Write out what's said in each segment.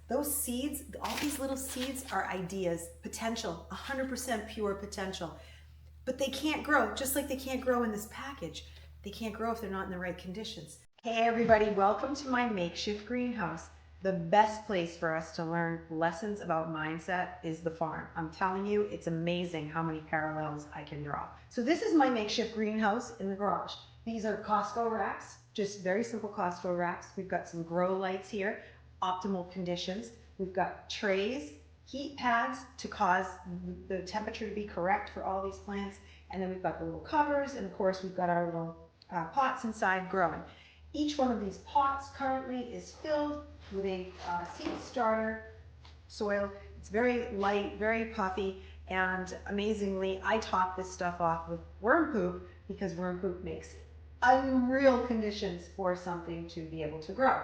Those seeds, all these little seeds are ideas, potential, 100% pure potential. But they can't grow, just like they can't grow in this package. They can't grow if they're not in the right conditions. Hey everybody, welcome to my makeshift greenhouse. The best place for us to learn lessons about mindset is the farm. I'm telling you, it's amazing how many parallels I can draw. So this is my makeshift greenhouse in the garage. These are Costco racks, just very simple Costco racks. We've got some grow lights here, optimal conditions. We've got trays, heat pads to cause the temperature to be correct for all these plants. And then we've got the little covers, and of course we've got our little pots inside growing. Each one of these pots currently is filled with a seed starter soil. It's very light, very puffy, and amazingly, I top this stuff off with worm poop because worm poop makes unreal conditions for something to be able to grow.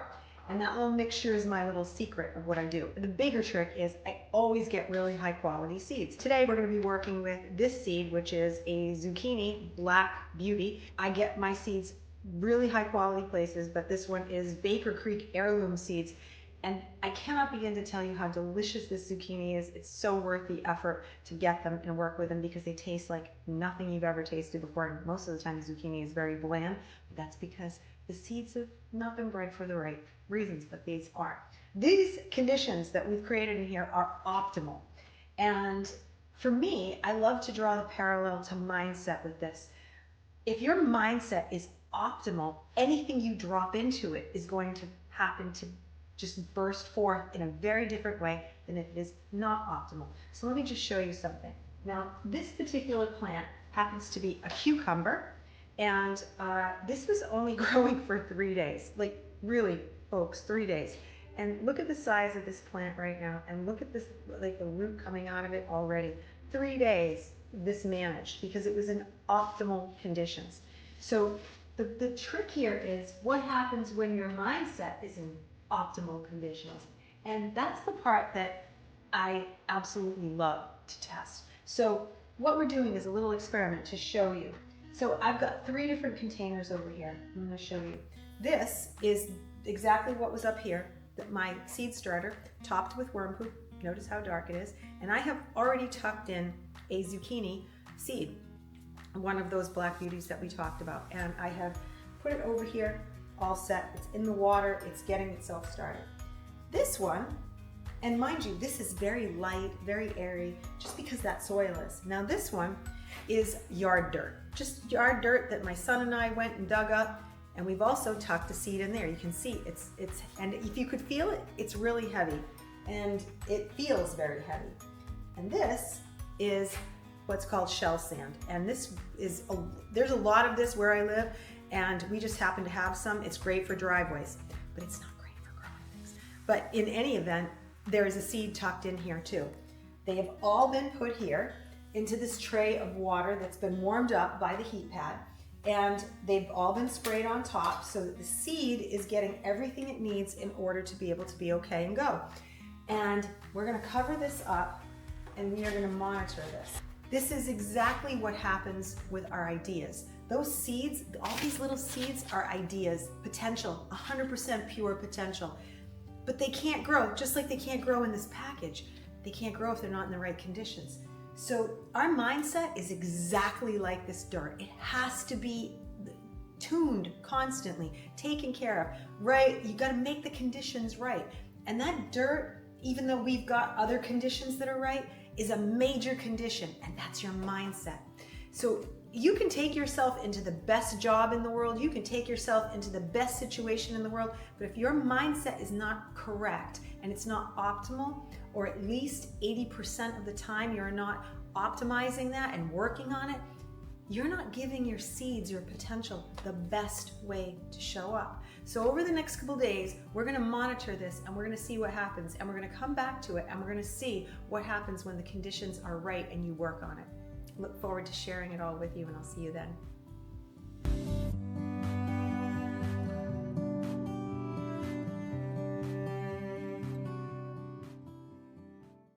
And that little mixture is my little secret of what I do. The bigger trick is I always get really high quality seeds. Today we're going to be working with this seed, which is a zucchini black beauty. I get my seeds really high quality places, but this one is Baker Creek heirloom seeds. And I cannot begin to tell you how delicious this zucchini is. It's so worth the effort to get them and work with them because they taste like nothing you've ever tasted before. And most of the time the zucchini is very bland, but that's because the seeds have not been bred for the right reasons, but these aren't. These conditions that we've created in here are optimal. And for me, I love to draw the parallel to mindset with this. If your mindset is optimal, anything you drop into it is going to happen to just burst forth in a very different way than if it is not optimal. So let me just show you something. Now, this particular plant happens to be a cucumber, and this was only growing for 3 days. Like, really, folks, 3 days. And look at the size of this plant right now, and look at this, like the root coming out of it already. 3 days this managed because it was in optimal conditions. So the trick here is what happens when your mindset is in optimal conditions. And that's the part that I absolutely love to test. So what we're doing is a little experiment to show you. So I've got 3 different containers over here. I'm going to show you. This is exactly what was up here, my seed starter topped with worm poop. Notice how dark it is. And I have already tucked in a zucchini seed, one of those black beauties that we talked about. And I have put it over here, all set. It's in the water. It's getting itself started. This one, and mind you, this is very light, very airy, just because that soil is. Now this one is yard dirt, just yard dirt that my son and I went and dug up. And we've also tucked a seed in there. You can see it's, and if you could feel it, it's really heavy. And it feels very heavy. And this is what's called shell sand. And this is, there's a lot of this where I live, and we just happen to have some. It's great for driveways, but it's not great for growing things. But in any event, there is a seed tucked in here too. They have all been put here into this tray of water that's been warmed up by the heat pad, and they've all been sprayed on top so that the seed is getting everything it needs in order to be able to be okay and go. And we're gonna cover this up, and we are gonna monitor this. This is exactly what happens with our ideas. Those seeds, all these little seeds are ideas, potential, 100% pure potential. But they can't grow, just like they can't grow in this package. They can't grow if they're not in the right conditions. So our mindset is exactly like this dirt. It has to be tuned constantly, taken care of, right? You gotta make the conditions right. And that dirt, even though we've got other conditions that are right, is a major condition, and that's your mindset. So you can take yourself into the best job in the world, you can take yourself into the best situation in the world, but if your mindset is not correct and it's not optimal, or at least 80% of the time you're not optimizing that and working on it, you're not giving your seeds, your potential, the best way to show up. So over the next couple days, we're gonna monitor this, and we're gonna see what happens, and we're gonna come back to it, and we're gonna see what happens when the conditions are right and you work on it. Look forward to sharing it all with you, and I'll see you then.